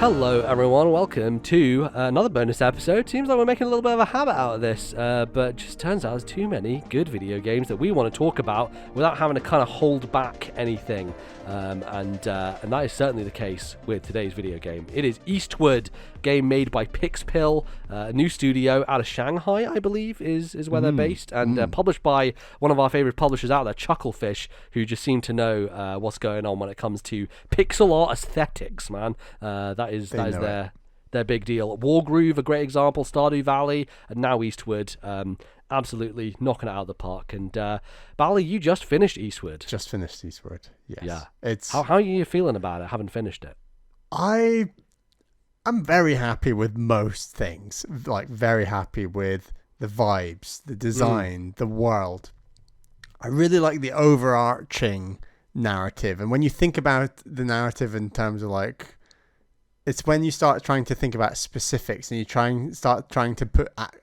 Hello everyone, welcome to another bonus episode. Seems like we're making a little bit of a habit out of this, but just turns out there's too many good video games that we want to talk about without having to kind of hold back anything, and that is certainly the case with today's video game. It is Eastward, game made by Pixpill, a new studio out of Shanghai, I believe, is where they're based, and published by one of our favorite publishers out there, Chucklefish, who just seem to know what's going on when it comes to pixel art aesthetics, man. That is their big deal. Wargroove, a great example, Stardew Valley, and now Eastward. Absolutely knocking it out of the park. And Bally, you just finished Eastward. Just finished Eastward. Yes. Yeah. It's how are you feeling about it? Haven't finished it. I'm very happy with most things. Like very happy with the vibes, the design, the world. I really like the overarching narrative. And when you think about the narrative in terms of like, it's when you start trying to think about specifics and you start trying to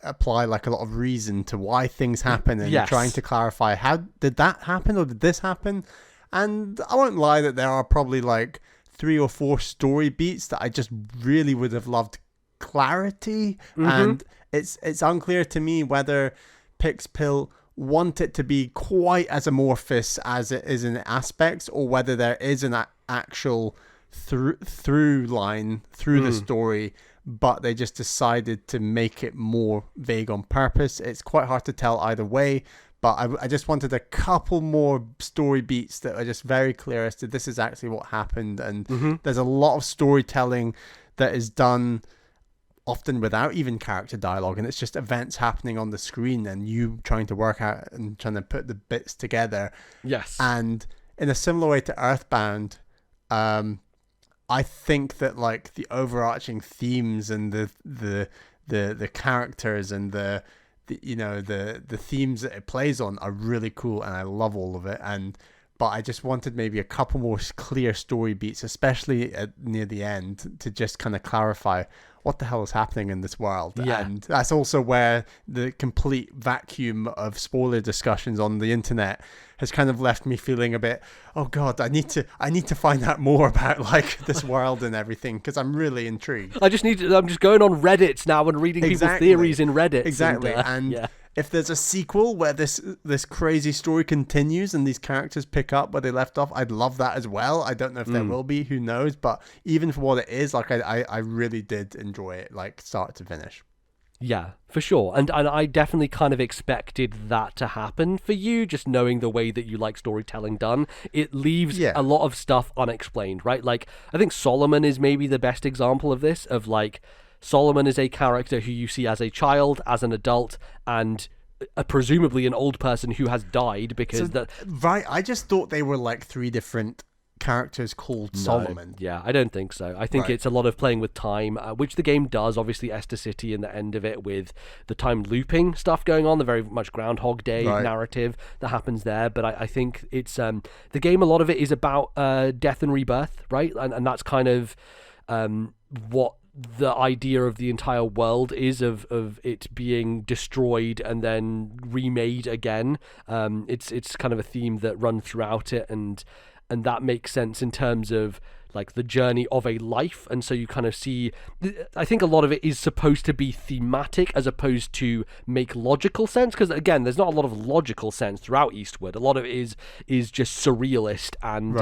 apply like a lot of reason to why things happen, and you're trying to clarify, how did that happen or did this happen? And I won't lie that there are probably like 3 or 4 story beats that I just really would have loved clarity. And it's unclear to me whether Pixpill want it to be quite as amorphous as it is in aspects, or whether there is an actual through line through the story, but they just decided to make it more vague on purpose. It's quite hard to tell either way, but I just wanted a couple more story beats that are just very clear as to this is actually what happened. And there's a lot of storytelling that is done often without even character dialogue, and it's just events happening on the screen and you trying to work out and trying to put the bits together. Yes. And in a similar way to Earthbound, I think that like the overarching themes and the characters and the themes that it plays on are really cool, and I love all of it. But I just wanted maybe a couple more clear story beats, especially near the end, to just kind of clarify what the hell is happening in this world. Yeah. And that's also where the complete vacuum of spoiler discussions on the internet has kind of left me feeling a bit, oh god, I need to find out more about like this world and everything, because I'm really intrigued. I'm just going on Reddit now and reading people's theories in Reddit. Exactly. And if there's a sequel where this crazy story continues and these characters pick up where they left off, I'd love that as well. I don't know if there will be, who knows, but even for what it is, like I really did enjoy it, like start to finish. Yeah, for sure. And I definitely kind of expected that to happen for you, just knowing the way that you like storytelling done. It leaves a lot of stuff unexplained, right? Like, I think Solomon is maybe the best example of this, of like, Solomon is a character who you see as a child, as an adult, and presumably an old person who has died because Right, I just thought they were like 3 different characters called Solomon. Yeah, I don't think so. I think it's a lot of playing with time, which the game does. Obviously, Esther City in the end of it with the time looping stuff going on, the very much Groundhog Day narrative that happens there. But I think it's the game. A lot of it is about death and rebirth, right? And that's kind of what the idea of the entire world is, of it being destroyed and then remade again. It's kind of a theme that runs throughout it, and that makes sense in terms of like the journey of a life. And so you kind of see, I think a lot of it is supposed to be thematic as opposed to make logical sense, because again, there's not a lot of logical sense throughout Eastward. A lot of it is just surrealist and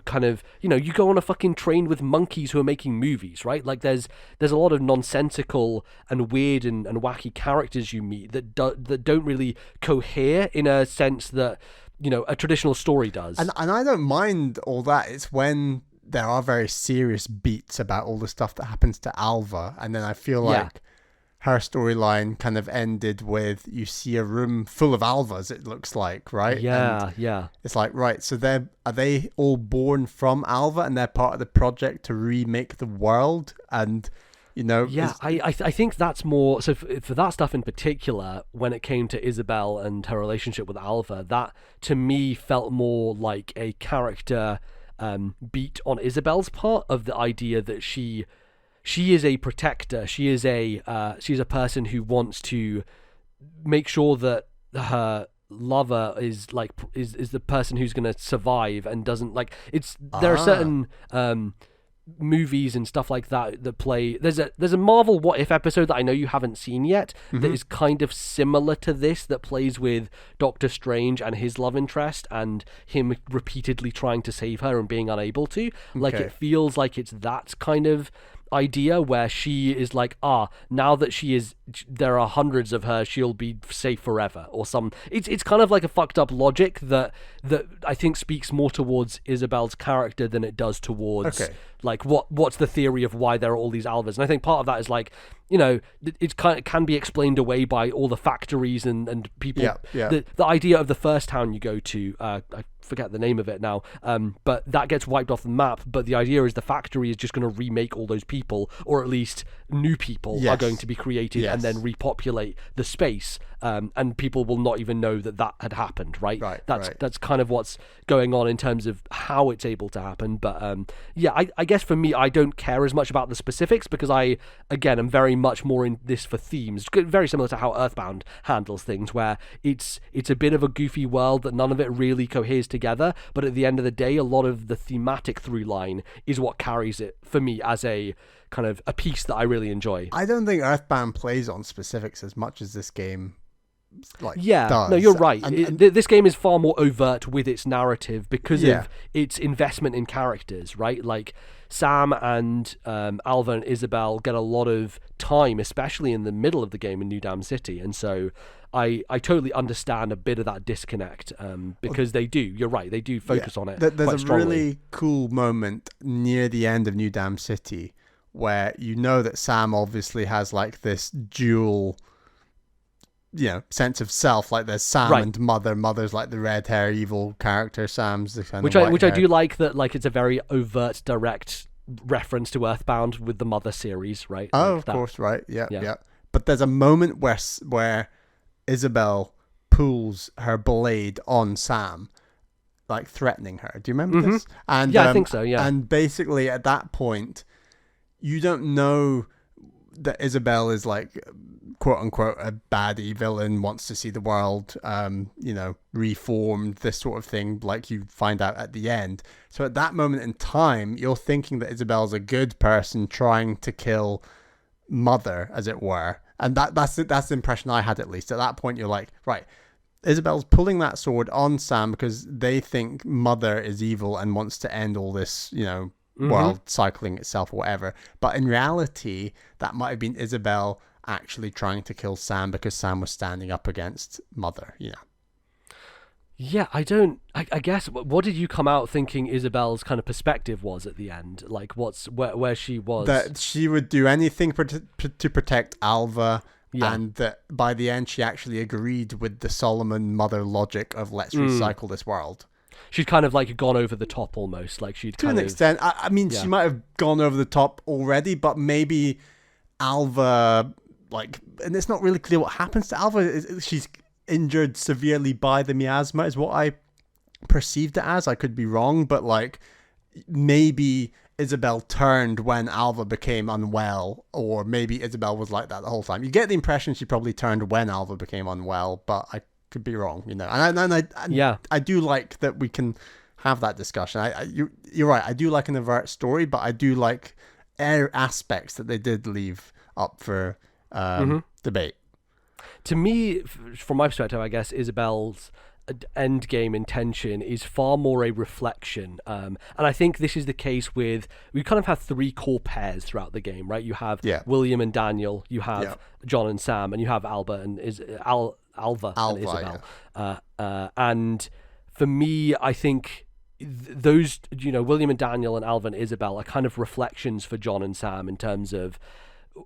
kind of, you go on a fucking train with monkeys who are making movies, right? Like there's a lot of nonsensical and weird and wacky characters you meet that don't really cohere in a sense that a traditional story does. And I don't mind all that. It's when there are very serious beats about all the stuff that happens to Alva, and then I feel like her storyline kind of ended with, you see a room full of Alvas, it looks like, right? Yeah. It's like, right, so are they all born from Alva and they're part of the project to remake the world? And I think that's more so for that stuff in particular. When it came to Isabel and her relationship with Alva, that to me felt more like a character beat on Isabel's part, of the idea that she is a protector. She's a person who wants to make sure that her lover is the person who's going to survive and doesn't like. There are certain movies and stuff like that play. There's a Marvel What If episode that I know you haven't seen yet that is kind of similar to this, that plays with Doctor Strange and his love interest and him repeatedly trying to save her and being unable to. Like, it feels like it's that kind of idea where she is like, now that there are hundreds of her, she'll be safe forever, or some. It's kind of like a fucked up logic that I think speaks more towards Isabel's character than it does towards like what's the theory of why there are all these Alvas. And I think part of that is like, it can be explained away by all the factories and people. The idea of the first town you go to, I forget the name of it now, but that gets wiped off the map. But the idea is the factory is just going to remake all those people, or at least new people are going to be created and then repopulate the space. And people will not even know that had happened, right? That's kind of what's going on in terms of how it's able to happen. But I guess for me, I don't care as much about the specifics, because I, again, am very much more in this for themes. Very similar to how Earthbound handles things, where it's a bit of a goofy world that none of it really coheres together. But at the end of the day, a lot of the thematic through line is what carries it for me as a kind of a piece that I really enjoy. I don't think Earthbound plays on specifics as much as this game does. No, you're right. This game is far more overt with its narrative because of its investment in characters, right? Like Sam and Alva and Isabel get a lot of time, especially in the middle of the game in New Dam City, and so I totally understand a bit of that disconnect, because they do. You're right. They do focus on it. There's quite strongly. Really cool moment near the end of New Dam City where that Sam obviously has like this dual, sense of self. Like there's Sam and Mother. Mother's like the red hair evil character. Sam's the kind of which I do like that. Like it's a very overt, direct reference to Earthbound with the Mother series, right? Oh, of course, right. Yeah. But there's a moment where Isabel pulls her blade on Sam, like threatening her. Do you remember this? And I think so. Yeah. And basically, at that point, you don't know that Isabel is like, quote unquote, a baddie villain, wants to see the world, reformed, this sort of thing, like you find out at the end. So at that moment in time, you're thinking that Isabel's a good person trying to kill Mother, as it were. And that's the impression I had, at least. At that point, you're like, right, Isabel's pulling that sword on Sam because they think Mother is evil and wants to end all this, world cycling itself or whatever. But in reality, that might have been Isabel actually trying to kill Sam because Sam was standing up against Mother, Yeah, I guess, what did you come out thinking Isabel's kind of perspective was at the end? Like, where she was? That she would do anything to protect Alva, and that by the end she actually agreed with the Solomon Mother logic of let's recycle this world. She'd kind of like gone over the top almost, like she'd to an extent. I mean, she might have gone over the top already, but maybe Alva, and it's not really clear what happens to Alva. She's injured severely by the miasma is what I perceived it as. I could be wrong, but maybe Isabel turned when Alva became unwell, or maybe Isabel was like that the whole time. You get the impression she probably turned when Alva became unwell, but I could be wrong, and I do like that we can have that discussion. You're right. I do like an overt story, but I do like aspects that they did leave up for debate. To me, from my perspective, I guess Isabel's end game intention is far more a reflection, and I think this is the case with, we kind of have three core pairs throughout the game, right? You have William and Daniel, you have John and Sam, and you have Alva and Alva and Isabel. And for me, I think those, William and Daniel and Alva and Isabel are kind of reflections for John and Sam in terms of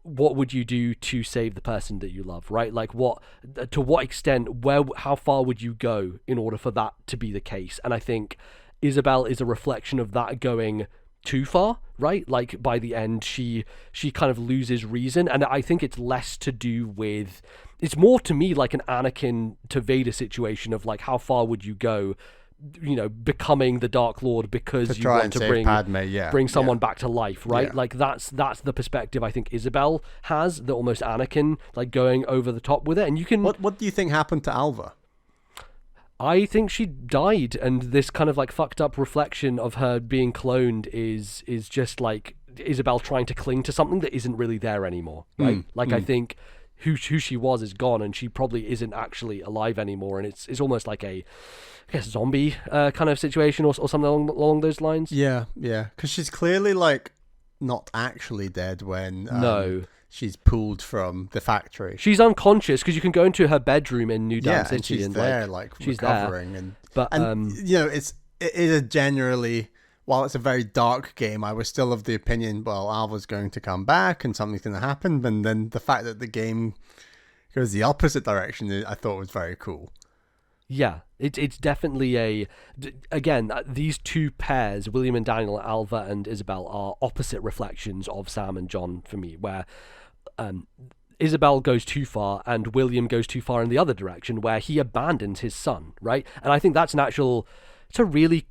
what would you do to save the person that you love, right? Like to what extent, how far would you go in order for that to be the case? And I think Isabel is a reflection of that going too far, right? Like by the end, she kind of loses reason. And I think it's less to do with, it's more to me like an Anakin to Vader situation of like, how far would you go, becoming the Dark Lord because you want to bring someone back to life, right? Like that's the perspective I think Isabel has, the almost Anakin, like going over the top with it. And you can, what do you think happened to Alva? I think she died, and this kind of like fucked up reflection of her being cloned is just like Isabel trying to cling to something that isn't really there anymore, right? I think who she was is gone, and she probably isn't actually alive anymore, and it's almost like a, I guess, zombie kind of situation or something along those lines. Yeah, because she's clearly like not actually dead when no. She's pulled from the factory. She's unconscious because you can go into her bedroom in New Dam City and she's there, like she's recovering, there. and you know, it is a generally, while it's a very dark game, I was still of the opinion, well, Alva's going to come back and something's going to happen, and then the fact that the game goes the opposite direction, I thought was very cool. Yeah, it's definitely again, these two pairs, William and Daniel, Alva and Isabel, are opposite reflections of Sam and John for me, where Isabel goes too far and William goes too far in the other direction, where he abandons his son, right? And I think that's it's a really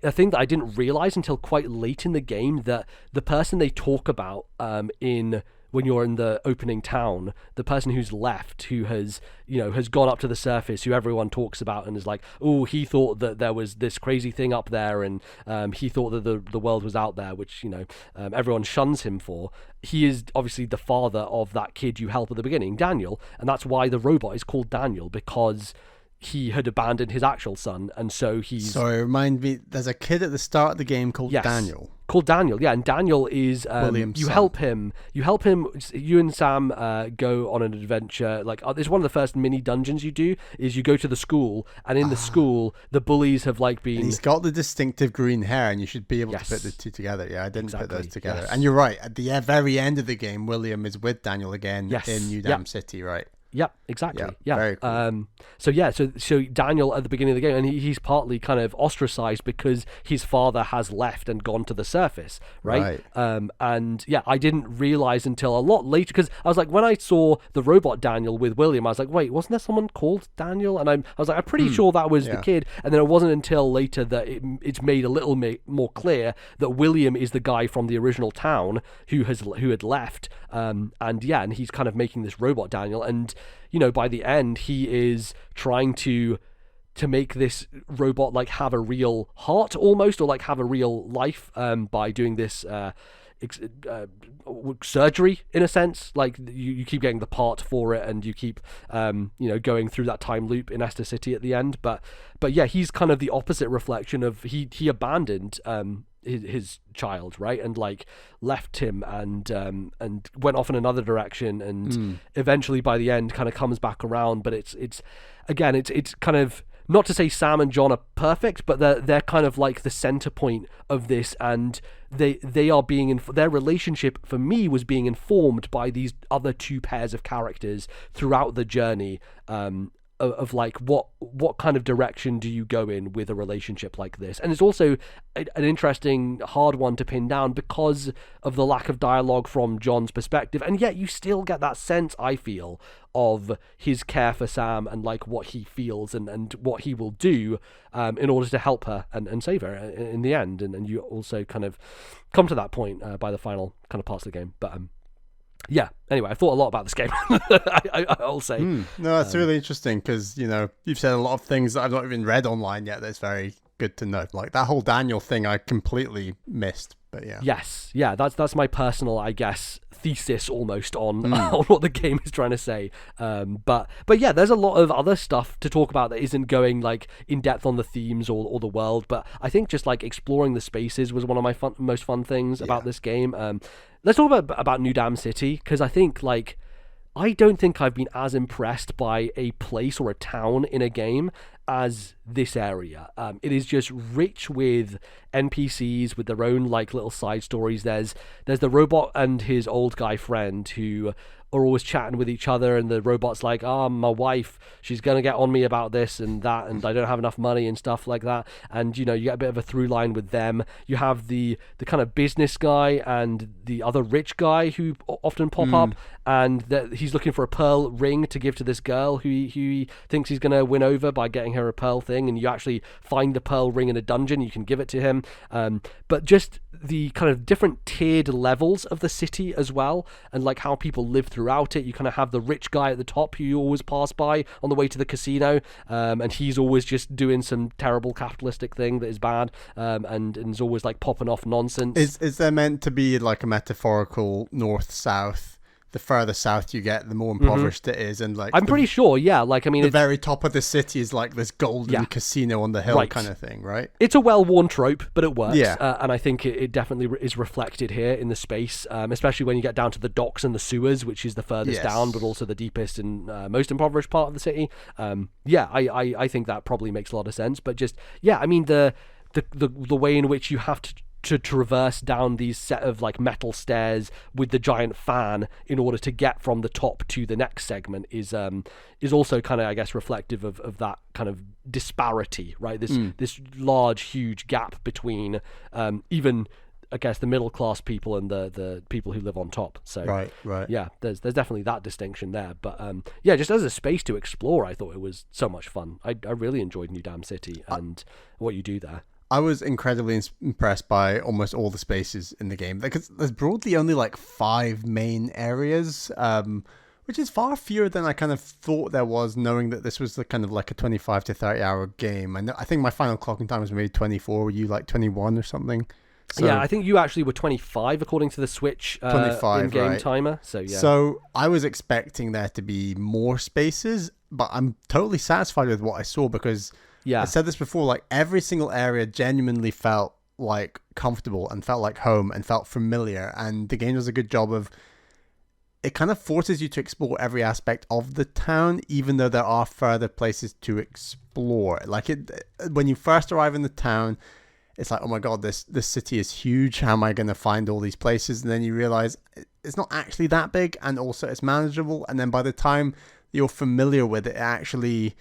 a thing that I didn't realize until quite late in the game, that the person they talk about when you're in the opening town, the person who's left, who has gone up to the surface, who everyone talks about and is like, oh, he thought that there was this crazy thing up there, and he thought that the world was out there, which everyone shuns him for. He is obviously the father of that kid you help at the beginning, Daniel, and that's why the robot is called Daniel, because he had abandoned his actual son, and so he's... Sorry, remind me, there's a kid at the start of the game called Daniel. Called Daniel, yeah, and Daniel is... William's you son. help him, you and Sam go on an adventure, like, it's one of the first mini dungeons you do, is you go to the school, and in the school, the bullies have, like, been... And he's got the distinctive green hair, and you should be able to put the two together. Yeah, I didn't put those together. Yes. And you're right, at the very end of the game, William is with Daniel again in New Dam City, right? Yep, exactly. Yeah, very cool. So Daniel at the beginning of the game, and he's partly kind of ostracized because his father has left and gone to the surface, right? And yeah, I didn't realize until a lot later, because I was like, when I saw the robot Daniel with William, I was like, wait, wasn't there someone called Daniel? And I was like, I'm pretty sure that was the kid. And then it wasn't until later that it's made a little more clear that William is the guy from the original town who had left. And he's kind of making this robot Daniel, and by the end he is trying to make this robot like have a real heart almost, or like have a real life, by doing this surgery in a sense. Like you keep getting the part for it, and you keep going through that time loop in Esther City at the end, but yeah, he's kind of the opposite reflection of he abandoned his child, right, and like left him and went off in another direction, and eventually by the end kind of comes back around. But it's kind of, not to say Sam and John are perfect, but they're kind of like the center point of this, and they are being their relationship for me was being informed by these other two pairs of characters throughout the journey, of like what kind of direction do you go in with a relationship like this. And it's also an interesting hard one to pin down because of the lack of dialogue from John's perspective, and yet you still get that sense, I feel, of his care for Sam and like what he feels and what he will do in order to help her and save her in the end, and you also kind of come to that point by the final kind of parts of the game. But yeah, anyway, I thought a lot about this game. I'll say. No, that's really interesting, because you've said a lot of things that I've not even read online yet. That's very good to know. Like that whole Daniel thing, I completely missed. But yeah. Yes, yeah, that's my personal, I guess, thesis almost on what the game is trying to say. But yeah, there's a lot of other stuff to talk about that isn't going like in depth on the themes or the world. But I think just like exploring the spaces was one of my most fun things about this game. Let's talk about New Dam City, because I think like I don't think I've been as impressed by a place or a town in a game as this area. It is just rich with NPCs with their own like little side stories. There's the robot and his old guy friend who are always chatting with each other, and the robot's like, my wife, she's gonna get on me about this and that, and I don't have enough money and stuff like that. And you get a bit of a through line with them. You have the kind of business guy and the other rich guy who often pop up, and he's looking for a pearl ring to give to this girl who he thinks he's gonna win over by getting her her a pearl thing, and you actually find the pearl ring in a dungeon, you can give it to him. But just the kind of different tiered levels of the city as well, and like how people live throughout it. You kind of have the rich guy at the top who you always pass by on the way to the casino, and he's always just doing some terrible capitalistic thing that is bad, and is always like popping off nonsense. Is there meant to be like a metaphorical north-south? The further south you get, the more impoverished it is, and like I'm pretty sure, yeah. Like I mean, the very top of the city is like this golden casino on the hill kind of thing, right? It's a well-worn trope, but it works. Yeah. And I think it definitely is reflected here in the space, especially when you get down to the docks and the sewers, which is the furthest down, but also the deepest and most impoverished part of the city. I think that probably makes a lot of sense. But just I mean the way in which you have to traverse down these set of like metal stairs with the giant fan in order to get from the top to the next segment is also kind of, I guess, reflective of that kind of disparity, right? This large, huge gap between even, I guess, the middle class people and the people who live on top. So right. Yeah, there's definitely that distinction there. But just as a space to explore, I thought it was so much fun. I really enjoyed New Dam City and what you do there. I was incredibly impressed by almost all the spaces in the game, because there's broadly only like 5 main areas, which is far fewer than I kind of thought there was, knowing that this was the kind of like a 25 to 30 hour game. And I think my final clocking time was maybe 24. Were you like 21 or something? So, yeah, I think you actually were 25 according to the Switch 25 in-game right. timer. So yeah. So I was expecting there to be more spaces, but I'm totally satisfied with what I saw, because I said this before, like every single area genuinely felt like comfortable and felt like home and felt familiar, and the game does a good job of it kind of forces you to explore every aspect of the town, even though there are further places to explore. Like when you first arrive in the town, it's like, oh my god, this city is huge, how am I going to find all these places? And then you realize it's not actually that big, and also it's manageable, and then by the time you're familiar with it, actually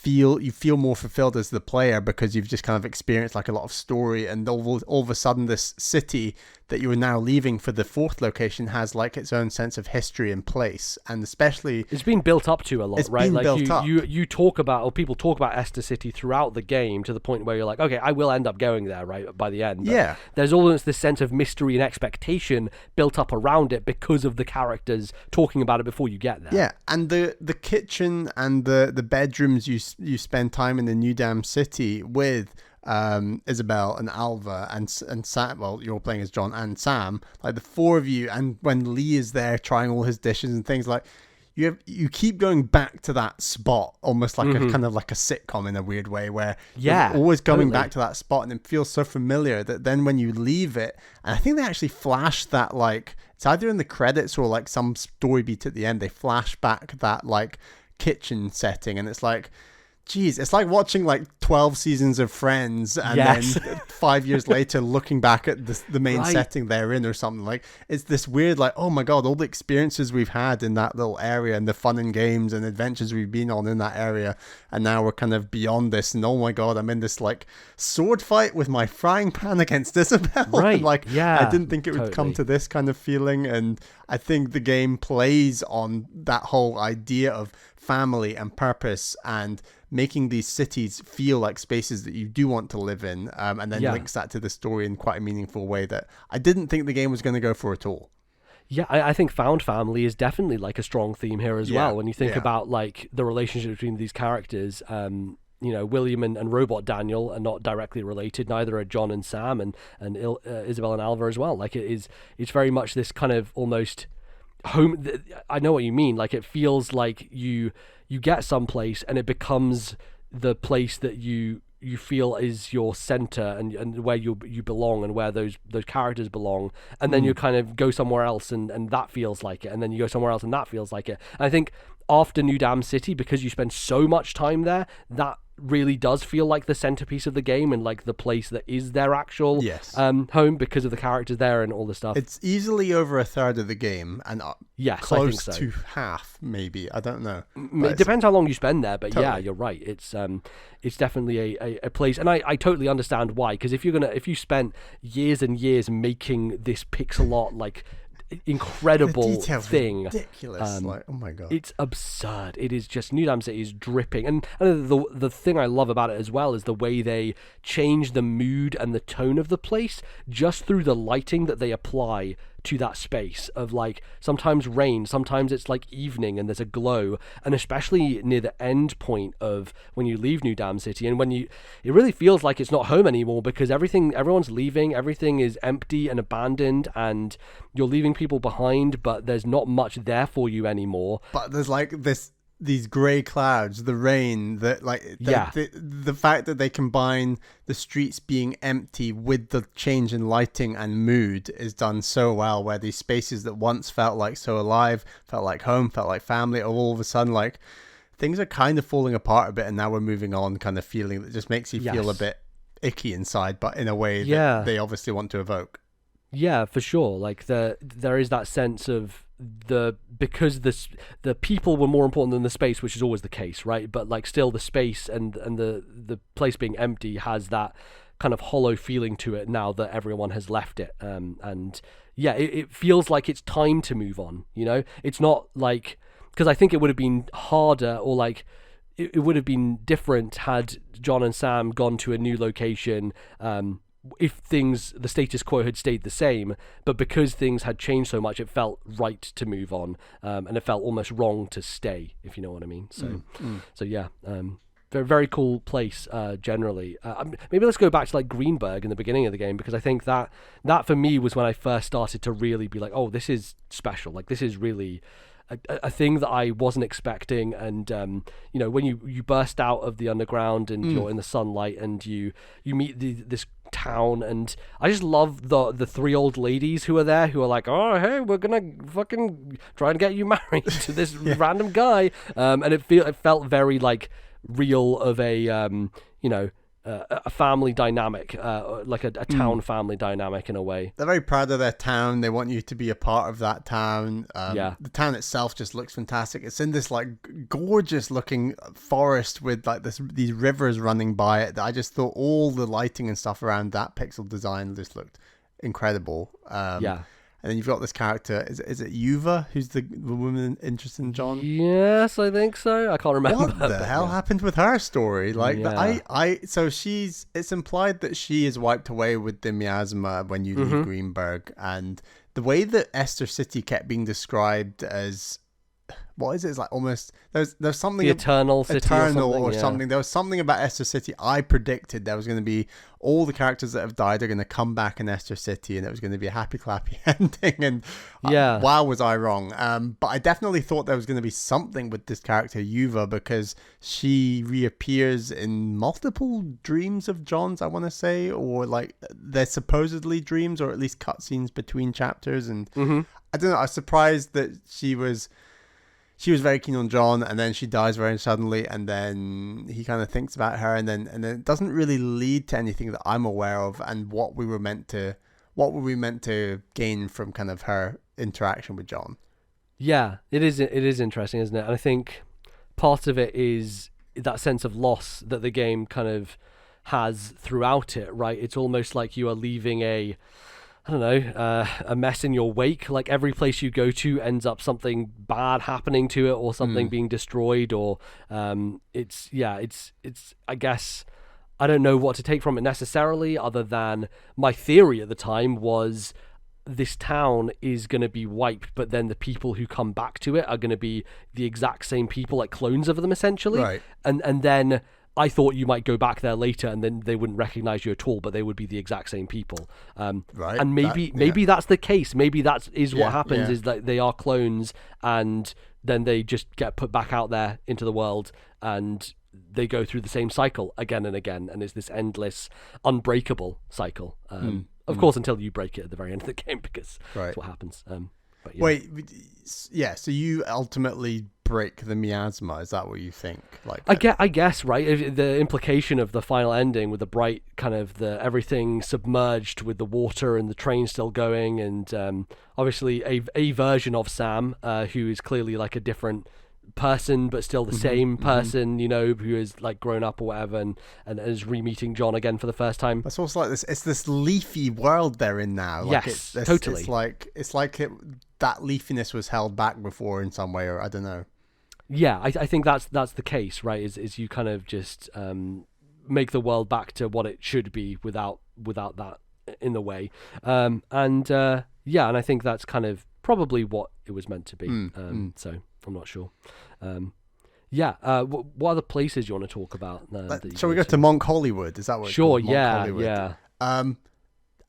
you feel more fulfilled as the player, because you've just kind of experienced like a lot of story, and all of a sudden this city that you are now leaving for the 4th location has like its own sense of history and place, and especially it's been built up to a lot, right? Been like built up. You talk about, or people talk about Esther City throughout the game to the point where you're like, okay, I will end up going there, right, by the end. But there's always this sense of mystery and expectation built up around it because of the characters talking about it before you get there. Yeah, and the kitchen and the bedrooms you spend time in the New Dam City with Isabel and Alva and Sam. Well, you're playing as John and Sam, like the 4 of you, and when Lee is there trying all his dishes and things, like you keep going back to that spot, almost like a kind of like a sitcom in a weird way, where you're always going back to that spot, and it feels so familiar that then when you leave it, and I think they actually flash that, like it's either in the credits or like some story beat at the end, they flash back that like kitchen setting, and it's like, geez, it's like watching like 12 seasons of Friends, and then 5 years later looking back at the main setting they're in or something. Like it's this weird, like, oh my god, all the experiences we've had in that little area and the fun and games and adventures we've been on in that area, and now we're kind of beyond this, and oh my god, I'm in this like sword fight with my frying pan against Isabel. Right. Like, I didn't think it would come to this kind of feeling, and I think the game plays on that whole idea of family and purpose and making these cities feel like spaces that you do want to live in, and then links that to the story in quite a meaningful way that I didn't think the game was going to go for at all. Yeah, I think found family is definitely like a strong theme here as well. When you think about like the relationship between these characters, William and Robot Daniel are not directly related. Neither are John and Sam, and Isabel and Alva as well. Like it's very much this kind of almost home. I know what you mean. Like it feels like you get someplace and it becomes the place that you feel is your center and where you belong and where those characters belong, and then you kind of go somewhere else and that feels like it, and then you go somewhere else and that feels like it. And I think after New Dam City, because you spend so much time there, that really does feel like the centerpiece of the game and like the place that is their actual home, because of the characters there and all the stuff. It's easily over a third of the game, and close to half, maybe. I don't know. It depends how long you spend there, but yeah, you're right. It's definitely a place, and I totally understand why. Because if you spent years and years making this pixel art like incredible the thing. Ridiculous. Like, oh my god. It's absurd. It is just, New Dam City is dripping. And the thing I love about it as well is the way they change the mood and the tone of the place just through the lighting that they apply to that space of, like, sometimes rain, sometimes it's like evening and there's a glow, and especially near the end point of when you leave New Dam City and it really feels like it's not home anymore, because everyone's leaving, everything is empty and abandoned, and you're leaving people behind, but there's not much there for you anymore. But there's like these grey clouds, the rain, the fact that they combine the streets being empty with the change in lighting and mood is done so well, where these spaces that once felt like so alive, felt like home, felt like family, are all of a sudden like things are kind of falling apart a bit, and now we're moving on kind of feeling that just makes you feel a bit icky inside, but in a way that they obviously want to evoke. Yeah, for sure. Like there is that sense of because the people were more important than the space, which is always the case, right? But like still the space and the place being empty has that kind of hollow feeling to it now that everyone has left it. It feels like it's time to move on, you know? It's not like, because I think it would have been harder, or like it would have been different had John and Sam gone to a new location, if the status quo had stayed the same, but because things had changed so much, it felt right to move on, and it felt almost wrong to stay, if you know what I mean. So very, very cool place generally. Maybe let's go back to like Greenberg in the beginning of the game, because I think that for me was when I first started to really be like, oh, this is special. Like, this is really a thing that I wasn't expecting. And when you burst out of the underground and you're in the sunlight and you meet this town, and I just love the three old ladies who are there, who are like, oh, hey, we're gonna fucking try and get you married to this random guy, and it felt very like real of a a family dynamic, like a town family dynamic in a way. They're very proud of their town. They want you to be a part of that town. The town itself just looks fantastic. It's in this like gorgeous looking forest with like these rivers running by it. I just thought all the lighting and stuff around that pixel design just looked incredible. And then you've got this character, is it Yuva, who's the woman interested in John? Yes, I think so. I can't remember. What the hell happened with her story? Like, so it's implied that she is wiped away with the miasma when you leave Greenberg, and the way that Esther City kept being described as, what is it? It's like almost there's something, the Eternal City or something. There was something about Esther City. I predicted there was going to be all the characters that have died are going to come back in Esther City, and it was going to be a happy clappy ending. And wow, was I wrong? But I definitely thought there was going to be something with this character Yuva, because she reappears in multiple dreams of John's, I want to say, or like they're supposedly dreams, or at least cutscenes between chapters. And I don't know. I was surprised that she was very keen on John, and then she dies very suddenly, and then he kind of thinks about her, and then it doesn't really lead to anything that I'm aware of, and what were we meant to gain from kind of her interaction with John. Yeah, it is interesting, isn't it? And I think part of it is that sense of loss that the game kind of has throughout it, right? It's almost like you are leaving a mess in your wake. Like every place you go to ends up something bad happening to it, or something being destroyed, or it's I guess I don't know what to take from it necessarily, other than my theory at the time was this town is going to be wiped, but then the people who come back to it are going to be the exact same people, like clones of them essentially, right? And then I thought you might go back there later and then they wouldn't recognize you at all, but they would be the exact same people. Right. And maybe that's the case. Maybe that is what happens, is that they are clones, and then they just get put back out there into the world, and they go through the same cycle again and again. And it's this endless, unbreakable cycle. Of course, until you break it at the very end of the game, because that's what happens. But, so you ultimately break the miasma. Is that what you think? Like, I guess, right? The implication of the final ending with the bright kind of everything submerged with the water and the train still going, and obviously a version of Sam who is clearly like a different person, but still the same person, you know, who is like grown up or whatever, and is re-meeting John again for the first time. It's also like this. It's this leafy world they're in now. Like yes, it's totally. It's like that leafiness was held back before in some way, or I don't know. Yeah, I think that's the case, right? Is you kind of just make the world back to what it should be without that in the way, and I think that's kind of probably what it was meant to be. So I'm not sure. What other places you want to talk about? Shall we go to Monk Hollywood? Is that what? Sure. It's called? Monk Hollywood.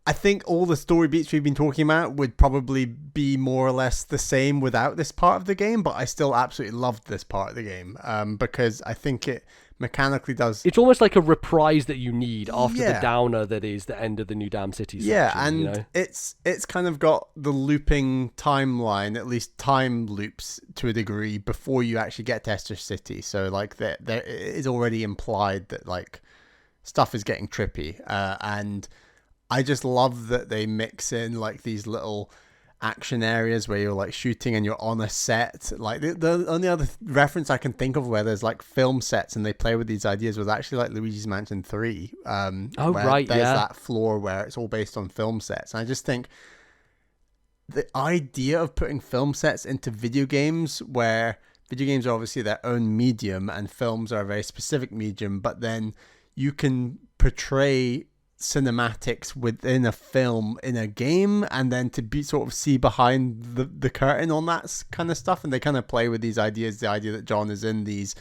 I think all the story beats we've been talking about would probably be more or less the same without this part of the game, but I still absolutely loved this part of the game because I think it mechanically does. It's almost like a reprise that you need after the downer that is the end of the New Dam City section. Yeah, and you know? it's kind of got the looping timeline, at least time loops to a degree before you actually get to Esther City. So like there it is already implied that like stuff is getting trippy, and I just love that they mix in like these little action areas where you're like shooting and you're on a set. Like the only other reference I can think of where there's like film sets and they play with these ideas was actually like Luigi's Mansion 3. There's that floor where it's all based on film sets. And I just think the idea of putting film sets into video games, where video games are obviously their own medium and films are a very specific medium, but then you can portray cinematics within a film in a game, and then to be sort of see behind the curtain on that kind of stuff. And they kind of play with these ideas, the idea that John is in these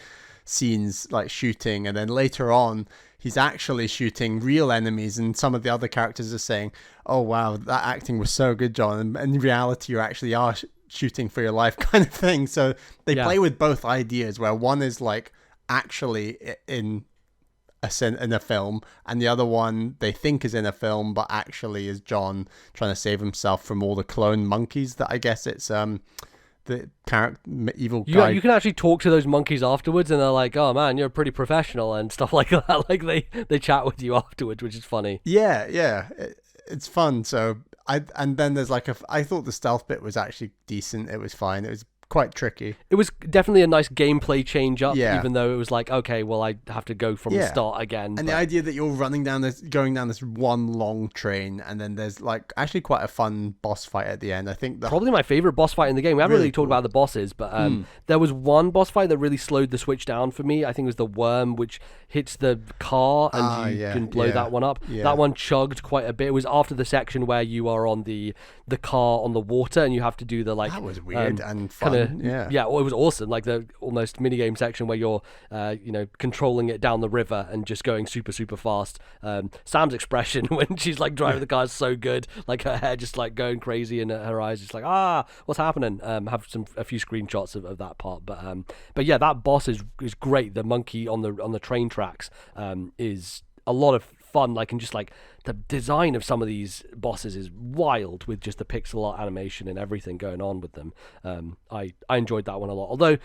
scenes like shooting, and then later on he's actually shooting real enemies, and some of the other characters are saying, oh wow, that acting was so good, John, and in reality you actually are shooting for your life kind of thing. So they play with both ideas, where one is like actually in a film, and the other one they think is in a film but actually is John trying to save himself from all the clone monkeys that I guess it's the character evil guy. You can actually talk to those monkeys afterwards, and they're like, oh man, you're pretty professional and stuff like that. Like they chat with you afterwards, which is funny. It's fun. So and then there's like I thought the stealth bit was actually decent. It was fine. It was quite tricky. It was definitely a nice gameplay change up, even though it was like, okay, well, I have to go from the start again. And the idea that you're going down this one long train, and then there's like actually quite a fun boss fight at the end. I think probably my favorite boss fight in the game. We haven't really talked about the bosses, but there was one boss fight that really slowed the switch down for me. I think it was the worm, which hits the car and you can blow that one up. That one chugged quite a bit. It was after the section where you are on the car on the water, and you have to do the like. That was weird and fun. Well, it was awesome. Like the almost minigame section where you're, controlling it down the river and just going super, super fast. Sam's expression when she's like driving the car is so good. Like her hair just like going crazy and her eyes just like, what's happening? Have a few screenshots of that part. But yeah, that boss is great. The monkey on the train tracks is a lot of fun. Like, and just like the design of some of these bosses is wild with just the pixel art animation and everything going on with them. I enjoyed that one a lot. Although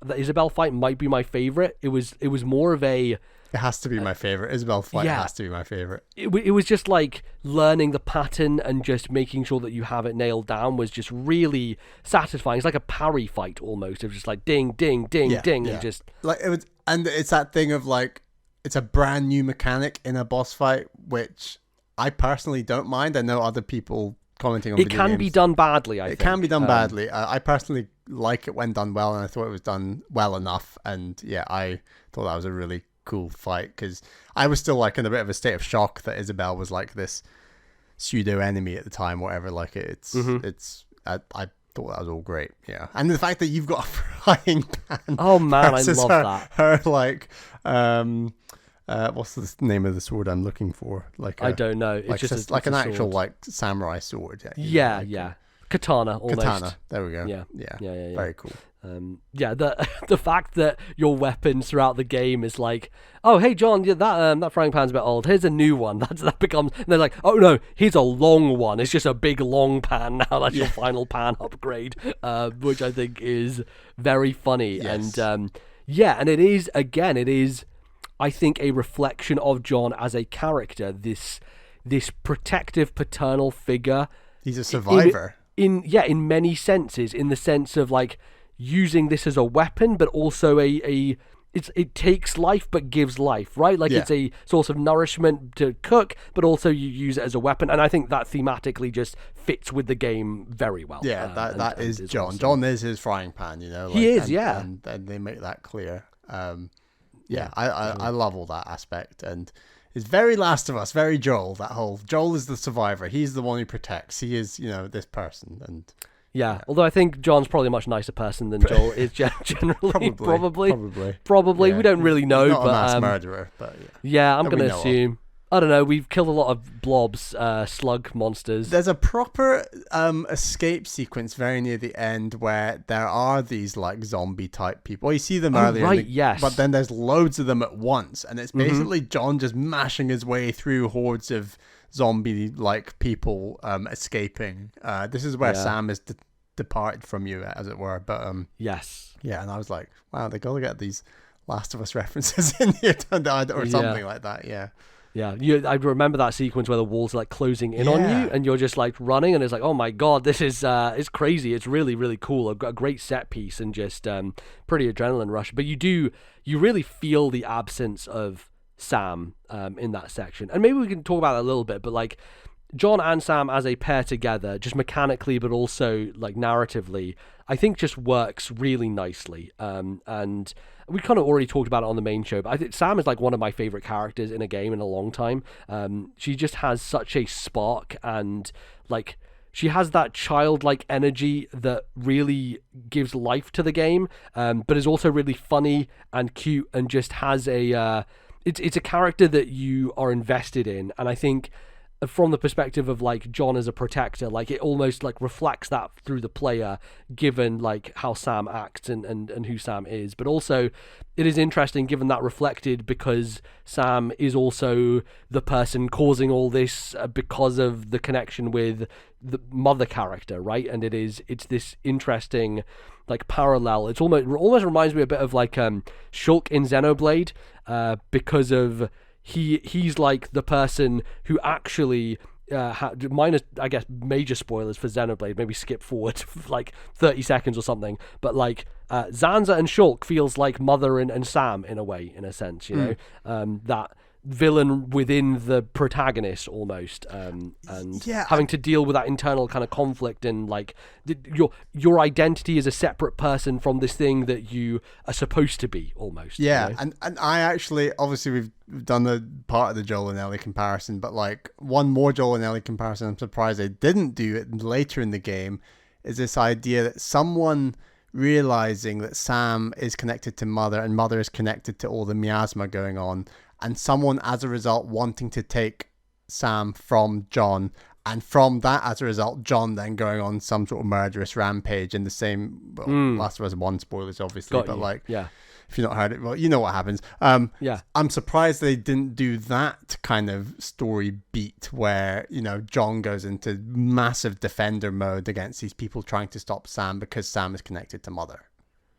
the Isabelle fight might be my favorite. It was more of a. It has to be my favorite. Isabelle fight has to be my favorite. It was just like learning the pattern and just making sure that you have it nailed down was just really satisfying. It's like a parry fight almost. It was just like ding, ding, ding, ding, and just like it was. And it's that thing of like, it's a brand new mechanic in a boss fight, which I personally don't mind. I know other people commenting on it can be done badly. It can be done badly. I personally like it when done well, and I thought it was done well enough. And yeah, I thought that was a really cool fight, because I was still like in a bit of a state of shock that Isabelle was like this pseudo enemy at the time, whatever. Like I thought that was all great. Yeah, and the fact that you've got a frying pan. Oh man, I love that. Her like what's the name of the sword I'm looking for? Like I don't know. It's just like an actual like samurai sword. Yeah. Katana, almost. Katana. There we go. Yeah. Very cool. The fact that your weapons throughout the game is like, oh hey John, that frying pan's a bit old. Here's a new one. That becomes. And they're like, oh no, here's a long one. It's just a big long pan now. That's your final pan upgrade, which I think is very funny. Yes. And and it is. I think a reflection of John as a character. This protective paternal figure. He's a survivor. In many senses, in the sense of like, using this as a weapon, but also it takes life but gives life, right? Like it's a source of nourishment to cook, but also you use it as a weapon. And I think that thematically just fits with the game very well. Yeah, that is John. Awesome. John is his frying pan, you know. Like, he is, and they make that clear. I love all that aspect, and it's very Last of Us, very Joel. That whole Joel is the survivor. He's the one who protects. He is, you know, this person, and. Yeah, although I think John's probably a much nicer person than Joel is generally. Probably. Yeah. We don't really know. He's not but, a mass murderer, but I'm going to assume. I don't know. We've killed a lot of blobs, slug monsters. There's a proper escape sequence very near the end where there are these like zombie type people. Well, you see them earlier, right? Yes. But then there's loads of them at once, and it's basically John just mashing his way through hordes of zombie like people escaping. This is where Sam is departed from you, as it were. But yes, and I was like, wow, they gotta get these Last of Us references in here or something like that. Yeah, I remember that sequence where the walls are like closing in on you, and you're just like running, and it's like, oh my god, this is it's crazy. It's really, really cool. A great set piece and just pretty adrenaline rush. But you really feel the absence of Sam in that section, and maybe we can talk about that a little bit. But like John and Sam as a pair together, just mechanically, but also like narratively, I think just works really nicely. And we kind of already talked about it on the main show, but I think Sam is like one of my favorite characters in a game in a long time. She just has such a spark, and like she has that childlike energy that really gives life to the game, but is also really funny and cute, and just has a it's a character that you are invested in. And I think from the perspective of like John as a protector, like it almost like reflects that through the player, given like how Sam acts and who Sam is. But also it is interesting given that reflected because Sam is also the person causing all this because of the connection with the mother character, right? And it's this interesting like parallel. It's almost reminds me a bit of like Shulk in Xenoblade, because of he's like the person who actually minus, I guess, major spoilers for Xenoblade, maybe skip forward like 30 seconds or something, but like Zanza and Shulk feels like Mother and Sam in a way, in a sense, you know, that villain within the protagonist almost, and having to deal with that internal kind of conflict, and like your identity is a separate person from this thing that you are supposed to be almost. You know? and I actually, obviously we've done the part of the Joel and Ellie comparison, but like one more Joel and Ellie comparison I'm surprised they didn't do it later in the game is this idea that someone realizing that Sam is connected to Mother and Mother is connected to all the miasma going on, and someone as a result wanting to take Sam from John, and from that as a result John then going on some sort of murderous rampage in the same Last of Us 1 spoilers obviously, if you've not heard it, well, you know what happens. I'm surprised they didn't do that kind of story beat where, you know, John goes into massive defender mode against these people trying to stop Sam because Sam is connected to Mother.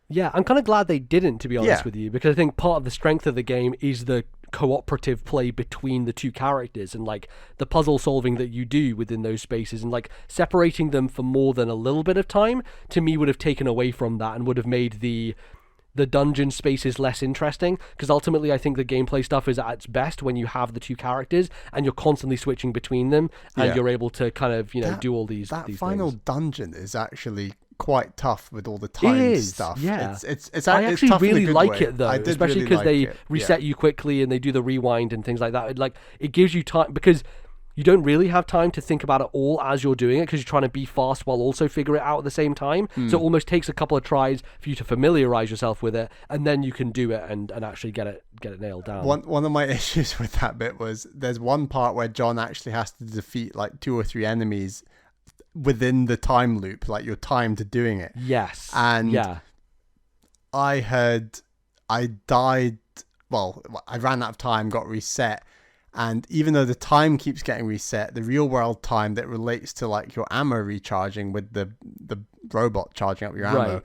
Yeah, I'm kind of glad they didn't, to be honest with you, because I think part of the strength of the game is the cooperative play between the two characters, and like the puzzle solving that you do within those spaces, and like separating them for more than a little bit of time to me would have taken away from that and would have made the dungeon spaces less interesting, because ultimately I think the gameplay stuff is at its best when you have the two characters and you're constantly switching between them, and you're able to kind of, you know, do all these final things. Dungeon is actually quite tough with all the time stuff. It's I actually tough really like way. it though, especially because they reset you quickly and they do the rewind and things like that. It gives you time, because you don't really have time to think about it all as you're doing it, because you're trying to be fast while also figure it out at the same time. So it almost takes a couple of tries for you to familiarize yourself with it, and then you can do it and actually get it nailed down. One of my issues with that bit was there's one part where John actually has to defeat like 2 or 3 enemies within the time loop, like your time to doing it. Yes. And I died, well, I ran out of time, got reset, and even though the time keeps getting reset, the real world time that relates to like your ammo recharging with the robot charging up your ammo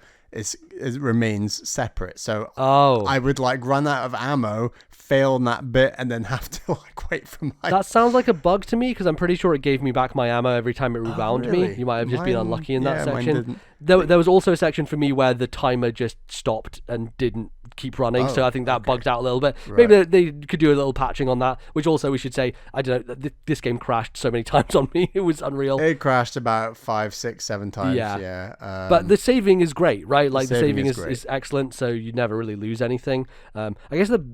remains separate. So Oh, I would like run out of ammo, fail on that bit, and then have to like wait for my. that sounds like a bug to me because I'm pretty sure it gave me back my ammo every time it rewound me. Really? You might have just been unlucky in that mine section. didn't. There was also a section for me where the timer just stopped and didn't keep running, so I think that bugged out a little bit. Right. Maybe they could do a little patching on that, which also we should say, I don't know, this game crashed so many times on me. It was unreal. It crashed about 5, 6, 7 times. Yeah. But the saving is great, right? Like the saving is great. is excellent, so you never really lose anything. I guess the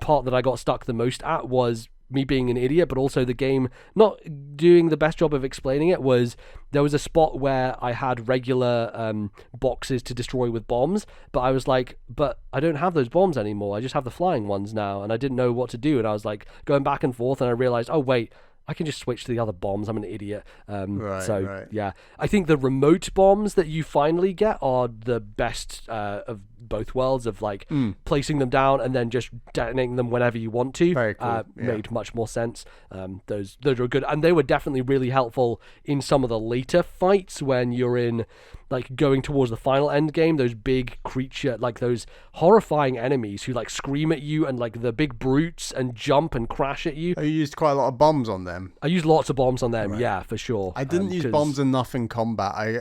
part that I got stuck the most at was me being an idiot, but also the game not doing the best job of explaining it. Was there was a spot where I had regular boxes to destroy with bombs, but I was like, but I don't have those bombs anymore. I just have the flying ones now, and I didn't know what to do. And I was like going back and forth, and I realized, oh wait, I can just switch to the other bombs. I'm an idiot. Right. Yeah, I think the remote bombs that you finally get are the best of both worlds, of like placing them down and then just detonating them whenever you want to. Very cool. Made much more sense. Those are good, and they were definitely really helpful in some of the later fights when you're in like going towards the final end game. Those big creature, like those horrifying enemies who like scream at you, and like the big brutes and jump and crash at you. You used quite a lot of bombs on them. I used lots of bombs on them, yeah, for sure. I didn't use bombs enough in combat. I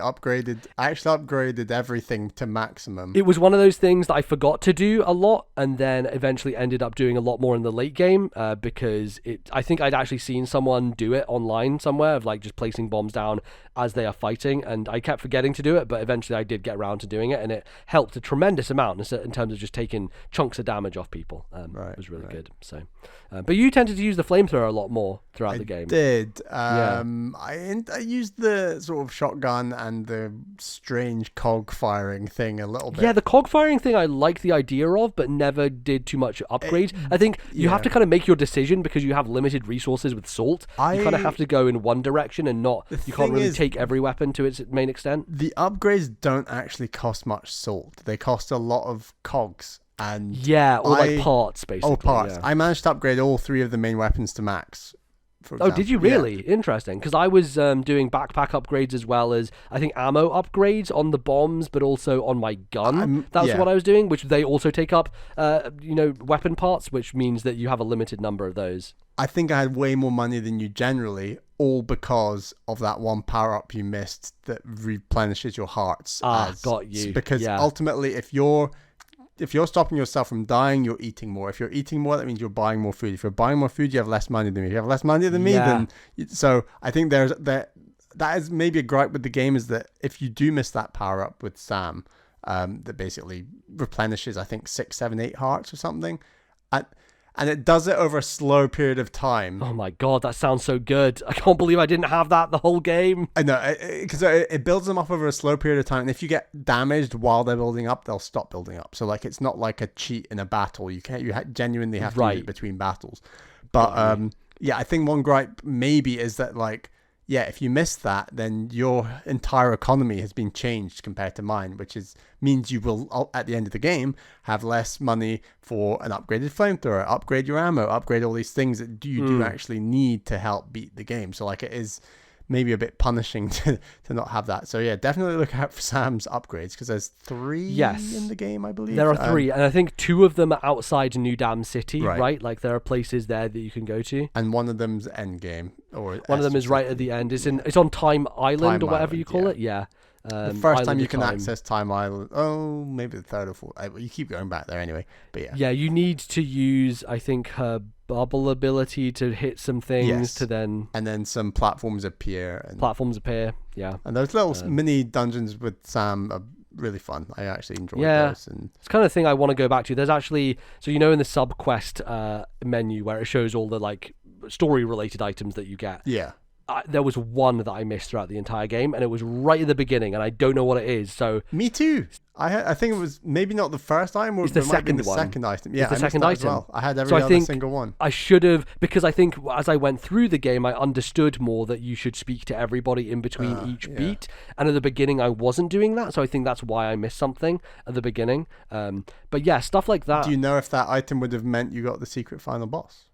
actually upgraded everything to maximum. It was one of those things that I forgot to do a lot, and then eventually ended up doing a lot more in the late game because I think I'd actually seen someone do it online somewhere, of like just placing bombs down as they are fighting, and I kept forgetting to do it, but eventually I did get around to doing it, and it helped a tremendous amount in terms of just taking chunks of damage off people. It was really good. So, but you tended to use the flamethrower a lot more throughout the game. I did. I used the sort of shotgun and the strange cog firing thing a little bit. Yeah, the cog firing thing I like the idea of, but never did too much upgrade. I think you have to kind of make your decision because you have limited resources with salt. You kind of have to go in one direction and you can't really take every weapon to its main extent. The upgrades don't actually cost much salt. They cost a lot of cogs. And like parts, basically. Parts. Yeah. I managed to upgrade all 3 of the main weapons to max. For example. Oh, did you really? Yeah. Interesting. Because I was doing backpack upgrades as well as, I think, ammo upgrades on the bombs, but also on my gun. That's what I was doing, which they also take up, weapon parts, which means that you have a limited number of those. I think I had way more money than you generally, all because of that one power-up you missed that replenishes your hearts. Got you. Because ultimately, if you're stopping yourself from dying, you're eating more. If you're eating more, that means you're buying more food. If you're buying more food, you have less money than me. If you have less money than me, then... So I think that is maybe a gripe with the game, is that if you do miss that power-up with Sam, that basically replenishes, I think, 6, 7, 8 hearts or something, and it does it over a slow period of time. Oh my god, that sounds so good. I can't believe I didn't have that the whole game. I know, because it builds them up over a slow period of time, and if you get damaged while they're building up, they'll stop building up. So like, it's not like a cheat in a battle. You genuinely have to use it between battles. But I think one gripe maybe is that like, if you miss that, then your entire economy has been changed compared to mine, which means you will, at the end of the game, have less money for an upgraded flamethrower, upgrade your ammo, upgrade all these things that you do actually need to help beat the game. So like, it is maybe a bit punishing to not have that. So yeah, definitely look out for Sam's upgrades, because there's 3 in the game, I believe. There are 3, and I think 2 of them are outside New Dam City, right? Like there are places there that you can go to. And one of them's end game, or one of them is right at the end. It's on Time Island or whatever you call it. Yeah. The first time you can access Time Island. Oh, maybe the 3rd or 4th. You keep going back there anyway. But yeah. Yeah, you need to use, I think, her bubble ability to hit some things to then... And then some platforms appear. Yeah. And those little mini dungeons with Sam are really fun. I actually enjoyed those. And it's kind of thing I want to go back to. There's actually... So in the sub-quest menu where it shows all the like story-related items that you get. Yeah. There was one that I missed throughout the entire game, and it was right at the beginning, and I don't know what it is. So me too. I think it was maybe not the first item, or it might be the second item. Yeah, it's the second item. As well. I had every other single one. I should have, because I think as I went through the game, I understood more that you should speak to everybody in between each beat. And at the beginning, I wasn't doing that, so I think that's why I missed something at the beginning. But yeah, stuff like that. Do you know if that item would have meant you got the secret final boss?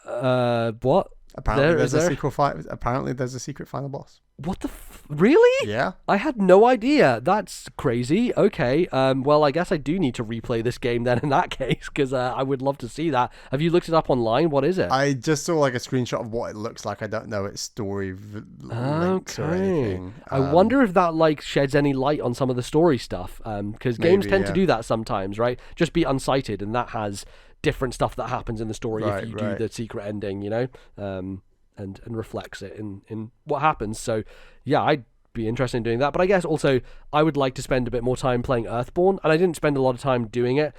What? Apparently, there's a secret fight. Apparently, there's a secret final boss. What the really? Yeah. I had no idea. That's crazy. Okay. Well, I guess I do need to replay this game then in that case, because I would love to see that. Have you looked it up online? What is it? I just saw like a screenshot of what it looks like. I don't know its story links or anything. I wonder if that like sheds any light on some of the story stuff, because games tend to do that sometimes, right? Just be unsighted, and that has different stuff that happens in the story if you do the secret ending, you know, and reflects it in what happens. So yeah, I'd be interested in doing that. But I guess also I would like to spend a bit more time playing Earthborn, and I didn't spend a lot of time doing it,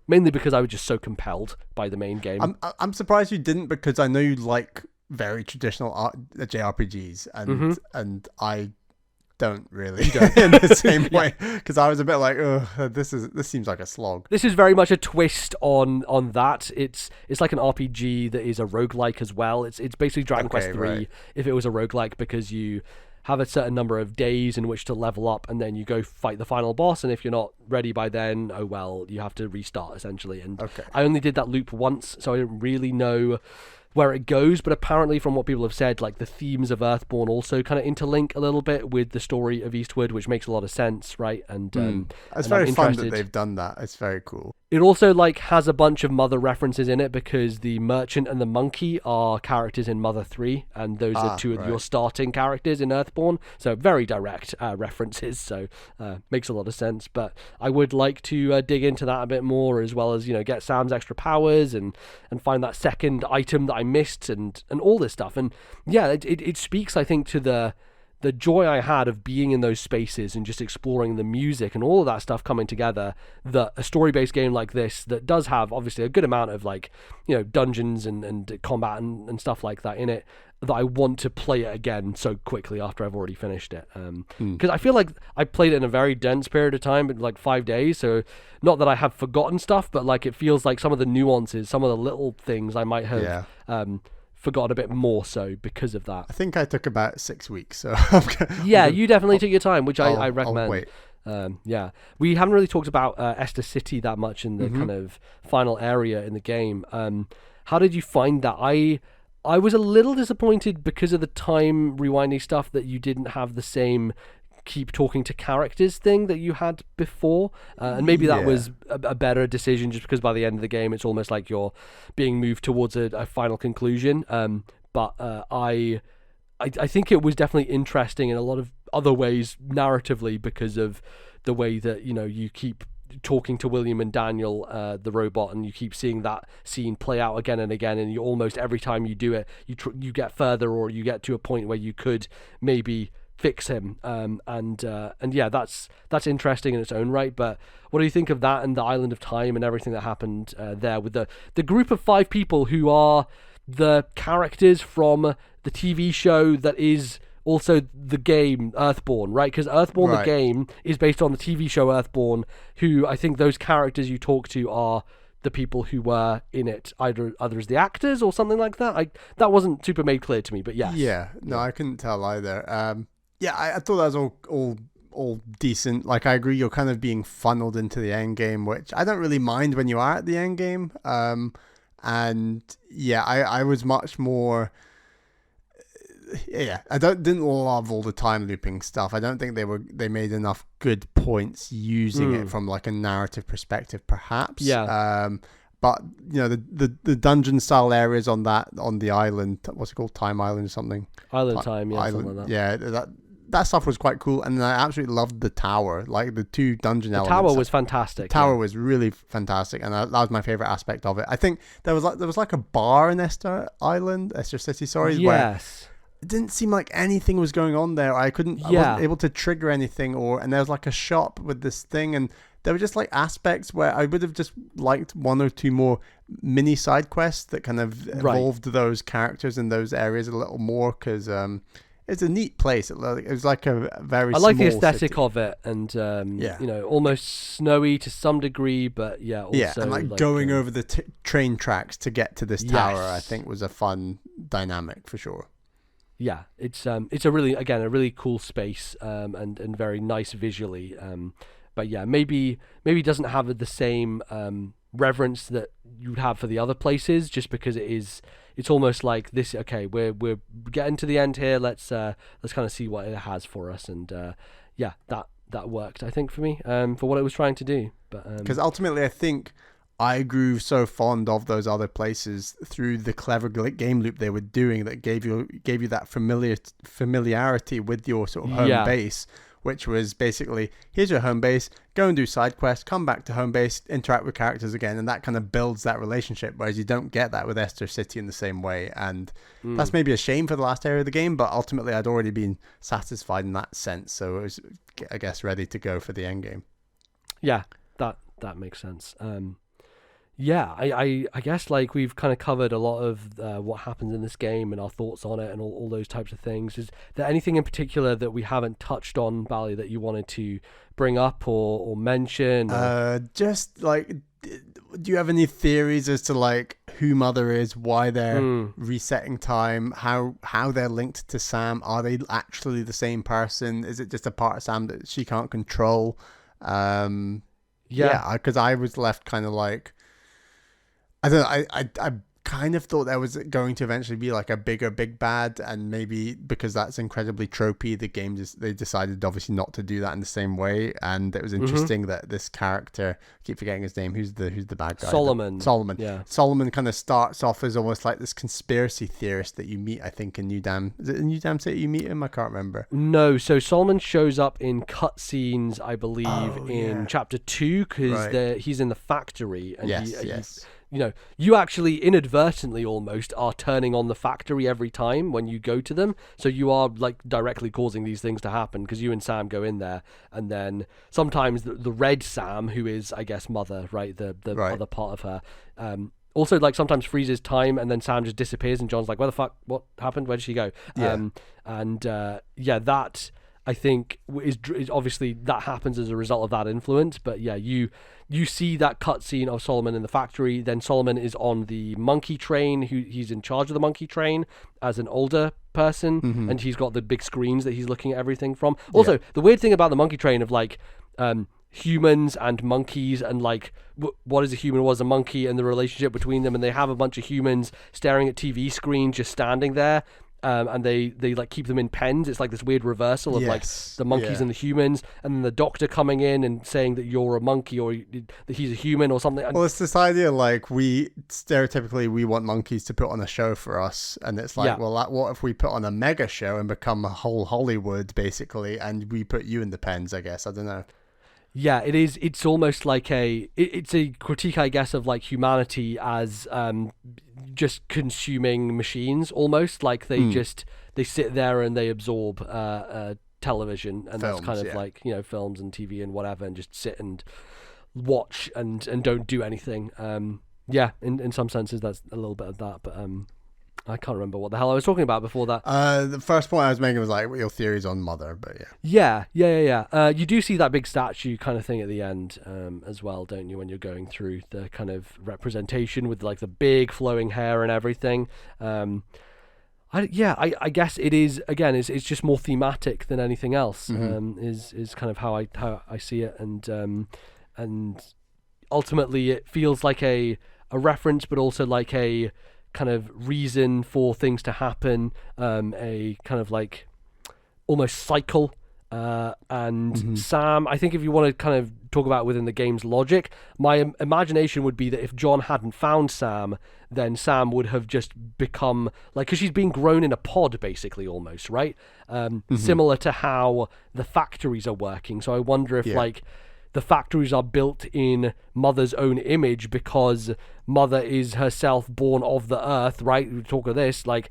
mainly because I was just so compelled by the main game. I'm surprised you didn't, because I know you like very traditional JRPGs, and I don't really in the same way, because I was a bit like, this seems like a slog. This is very much a twist on that. It's like an RPG that is a roguelike as well. It's basically Dragon Quest 3 if it was a roguelike, because you have a certain number of days in which to level up, and then you go fight the final boss, and if you're not ready by then, oh well, you have to restart essentially. And I only did that loop once, so I don't really know where it goes, but apparently from what people have said, like the themes of Earthborn also kind of interlink a little bit with the story of Eastward, which makes a lot of sense, right? And it's very fun that they've done that. It's very cool. It also like has a bunch of Mother references in it, because the merchant and the monkey are characters in Mother 3, and those are two of your starting characters in Earthborn. So very direct references, so makes a lot of sense. But I would like to dig into that a bit more, as well as, you know, get Sam's extra powers and find that second item that I missed and all this stuff. And yeah, it speaks, I think, to the joy I had of being in those spaces and just exploring the music and all of that stuff coming together, that a story-based game like this, that does have obviously a good amount of, like, you know, dungeons and combat and stuff like that in it, that I want to play it again so quickly after I've already finished it. Because I feel like I played it in a very dense period of time, like 5 days, so not that I have forgotten stuff, but like it feels like some of the nuances, some of the little things I might have forgotten a bit more so because of that. I think I took about 6 weeks, so you definitely took your time, which I recommend. I'll wait. We haven't really talked about Esther City that much in the kind of final area in the game. How did you find that? I was a little disappointed because of the time rewinding stuff, that you didn't have the same keep talking to characters thing that you had before, and maybe that was a better decision, just because by the end of the game it's almost like you're being moved towards a final conclusion. But I think it was definitely interesting in a lot of other ways narratively, because of the way that, you know, you keep talking to William and Daniel, the robot, and you keep seeing that scene play out again and again, and you almost every time you do it, you get further, or you get to a point where you could maybe fix him, and yeah, that's interesting in its own right. But what do you think of that and the Island of Time and everything that happened there with the group of 5 people who are the characters from the TV show that is also the game Earthborn, right? Because Earthborn, the game, is based on the TV show Earthborn, who I think those characters you talk to are the people who were in it, either as the actors or something like that. That wasn't super made clear to me, but yes. I couldn't tell either. I thought that was all decent. Like, I agree, you're kind of being funneled into the end game, which I don't really mind when you are at the end game. And yeah, I was much more. I didn't love all the time looping stuff. I don't think they made enough good points using it from like a narrative perspective, perhaps. But you know, the dungeon style areas on the island, what's it called, Time Island or something? Island Time, something like that. Yeah, that stuff was quite cool, and I absolutely loved the tower, like the 2 dungeon elements. The tower was fantastic. The tower was really fantastic, and that was my favorite aspect of it. I think there was like a bar in Esther City, sorry. Yes. It didn't seem like anything was going on there. I wasn't able to trigger anything, and there was like a shop with this thing, and there were just like aspects where I would have just liked 1 or 2 more mini side quests that kind of evolved those characters in those areas a little more, because it's a neat place. It was like a very. I like the aesthetic of it, and you know, almost snowy to some degree, but also and like going over the train tracks to get to this tower, I think was a fun dynamic for sure. Yeah, it's a really cool space, and very nice visually. But yeah, maybe it doesn't have the same reverence that you'd have for the other places, just because it it's almost like this. Okay, we're getting to the end here. Let's kind of see what it has for us, and that worked, I think, for me, for what it was trying to do. But because ultimately, I think I grew so fond of those other places through the clever game loop they were doing that gave you that familiarity with your sort of home base, which was basically, here's your home base, go and do side quests, come back to home base, interact with characters again, and that kind of builds that relationship, whereas you don't get that with Esther City in the same way. And that's maybe a shame for the last area of the game, but ultimately I'd already been satisfied in that sense, so it was, I guess, ready to go for the end game. Yeah, that makes sense. I guess like we've kind of covered a lot of what happens in this game and our thoughts on it and all those types of things. Is there anything in particular that we haven't touched on, Bally, that you wanted to bring up or mention? Just like, do you have any theories as to like who Mother is, why they're resetting time, how they're linked to Sam? Are they actually the same person? Is it just a part of Sam that she can't control? Because I was left kind of like, I don't know, I kind of thought there was going to eventually be like a big bad, and maybe because that's incredibly tropey, the game they decided obviously not to do that in the same way. And it was interesting that this character, I keep forgetting his name, who's the bad guy? Solomon. Solomon kind of starts off as almost like this conspiracy theorist that you meet, I think, in New Dam. Is it in New Dam City you meet him? I can't remember. No, so Solomon shows up in cutscenes, I believe, in chapter 2, because he's in the factory, and yes. You actually inadvertently almost are turning on the factory every time when you go to them. So you are like directly causing these things to happen, because you and Sam go in there, and then sometimes the red Sam, who is, I guess, Mother, right? The other part of her, also like sometimes freezes time, and then Sam just disappears, and John's like, where the fuck? What happened? Where did she go? That I think is obviously that happens as a result of that influence. But yeah, you see that cutscene of Solomon in the factory. Then Solomon is on the monkey train. He's in charge of the monkey train as an older person, and he's got the big screens that he's looking at everything from. Also, the weird thing about the monkey train of like humans and monkeys, and like what is a human, what is a monkey, and the relationship between them. And they have a bunch of humans staring at TV screens, just standing there. And they like keep them in pens. It's like this weird reversal of like the monkeys and the humans, and then the doctor coming in and saying that you're a monkey or that he's a human or something. Well, it's this idea like we want monkeys to put on a show for us, and it's like, what if we put on a mega show and become a whole Hollywood basically, and we put you in the pens? I guess, I don't know. Yeah, it is. It's almost like it's a critique, I guess, of like humanity as just consuming machines, almost like they sit there and they absorb television, and films, that's kind of like, films and TV and whatever, and just sit and watch and don't do anything. In some senses that's a little bit of that, but I can't remember what the hell I was talking about before that. The first point I was making was like your theories on Mother, but yeah. You do see that big statue kind of thing at the end as well, don't you, when you're going through the kind of representation with like the big flowing hair and everything. I guess it is, again, it's just more thematic than anything else. Is kind of how I see it, and ultimately it feels like a reference, but also like a kind of reason for things to happen, a kind of like almost cycle. And Sam, I think if you want to kind of talk about within the game's logic, my imagination would be that if John hadn't found Sam, then Sam would have just become like, because she's been grown in a pod basically, almost, right? Similar to how the factories are working. So I wonder if like the factories are built in Mother's own image, because Mother is herself born of the earth, right? We talk of this, like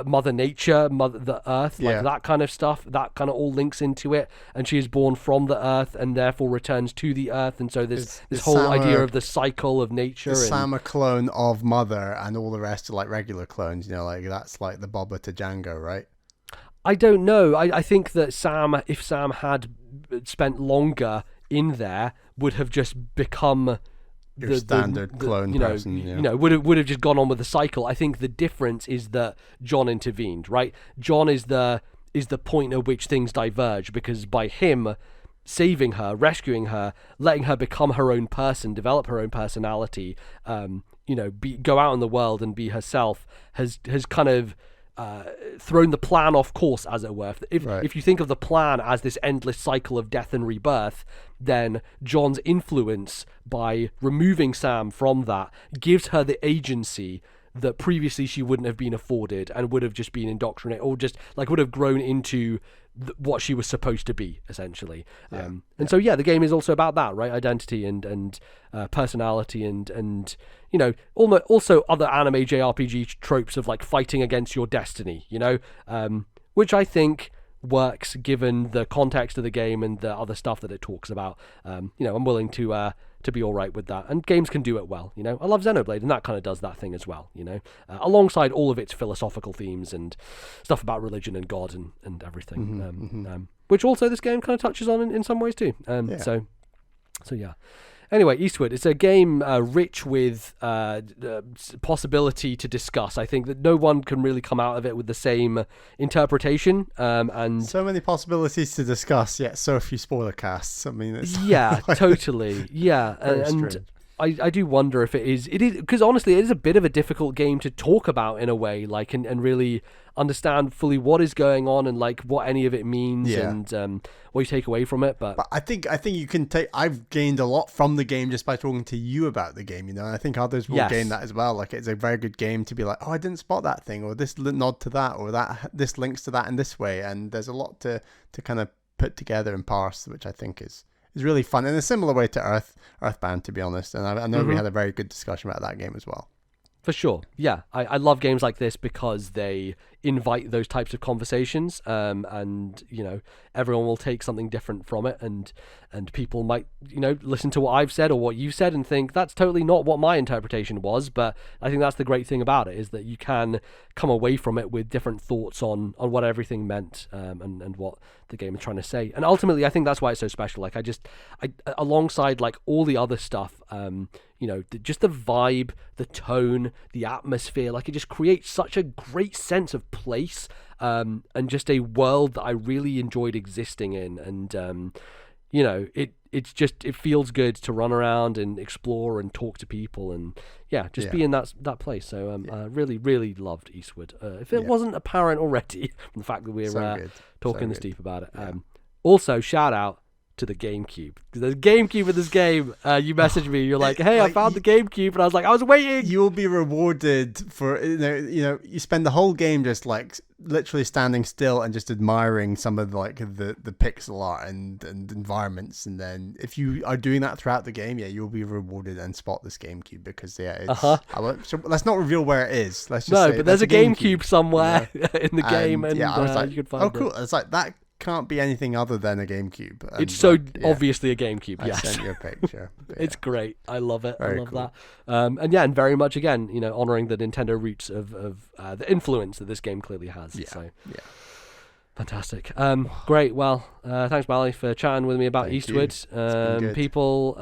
Mother Nature, the earth, like that kind of stuff, that kind of all links into it. And she is born from the earth and therefore returns to the earth. And so this whole idea of the cycle of nature. Is Sam a clone of Mother, and all the rest are like regular clones, like that's like the Boba to Django, right? I don't know. I think that if Sam had spent longer in there, would have just become your standard clone person, would have just gone on with the cycle. I think the difference is that John intervened, right? John is the point at which things diverge, because by him saving her, rescuing her, letting her become her own person, develop her own personality, go out in the world and be herself has kind of thrown the plan off course, as it were. If you think of the plan as this endless cycle of death and rebirth, then John's influence by removing Sam from that gives her the agency that previously she wouldn't have been afforded, and would have just been indoctrinated, or just like would have grown into what she was supposed to be, essentially. So the game is also about that, right? Identity and personality and almost also other anime JRPG tropes of like fighting against your destiny, which I think works given the context of the game and the other stuff that it talks about. I'm willing to be all right with that, and games can do it well. I love Xenoblade, and that kind of does that thing as well, alongside all of its philosophical themes and stuff about religion and God and everything, which also this game kind of touches on in some ways too. So yeah. Anyway, Eastward, it's a game rich with possibility to discuss. I think that no one can really come out of it with the same interpretation. And so many possibilities to discuss, yet so few spoiler casts. I mean, it's totally. Yeah. And I do wonder if it is because honestly, it is a bit of a difficult game to talk about in a way, like, and really understand fully what is going on and like what any of it means and what you take away from it. But I think you can take. I've gained a lot from the game just by talking to you about the game. And I think others will gain that as well. Like, it's a very good game to be like, oh, I didn't spot that thing, or this nod to that, or that this links to that in this way. And there's a lot to kind of put together and parse, which I think is really fun in a similar way to Earthbound, to be honest. And I know we had a very good discussion about that game as well. For sure. Yeah. I love games like this because they invite those types of conversations, and everyone will take something different from it, and people might listen to what I've said or what you've said and think that's totally not what my interpretation was. But I think that's the great thing about it, is that you can come away from it with different thoughts on what everything meant, and what the game is trying to say. And ultimately I think that's why it's so special. Like, I alongside like all the other stuff, just the vibe, the tone, the atmosphere, like, it just creates such a great sense of place, and just a world that I really enjoyed existing in. And it feels good to run around and explore and talk to people and be in that place. So I really, really loved Eastward. If it wasn't apparent already from the fact that we're talking this deep about it. Also, shout out to the GameCube. There's a GameCube in this game. You messaged me. You're like, "Hey, I found the GameCube," and I was like, "I was waiting." You'll be rewarded for you spend the whole game just like literally standing still and just admiring some of like the pixel art and environments, and then if you are doing that throughout the game, you'll be rewarded and spot this GameCube because it's. So let's not reveal where it is. Let's just say but there's a GameCube somewhere in the game, and I was like, you could find oh, cool. It's like that. Can't be anything other than a GameCube. And it's so obviously a GameCube. I sent you a picture. It's great. I love it. Very I love cool. that. And very much again, honoring the Nintendo roots of the influence that this game clearly has. So fantastic. Great. Well, thanks, Bally, for chatting with me about Eastward. People,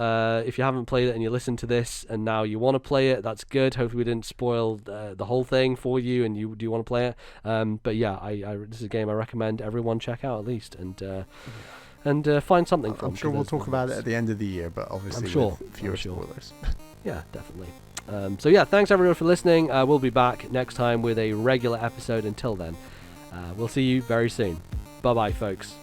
if you haven't played it and you listen to this and now you want to play it, that's good. Hopefully we didn't spoil the whole thing for you and you do want to play it. But this is a game I recommend everyone check out at least, and find something from. I'm sure we'll talk about it at the end of the year, but obviously with fewer spoilers. Yeah, definitely. Thanks everyone for listening. We'll be back next time with a regular episode. Until then, we'll see you very soon. Bye-bye, folks.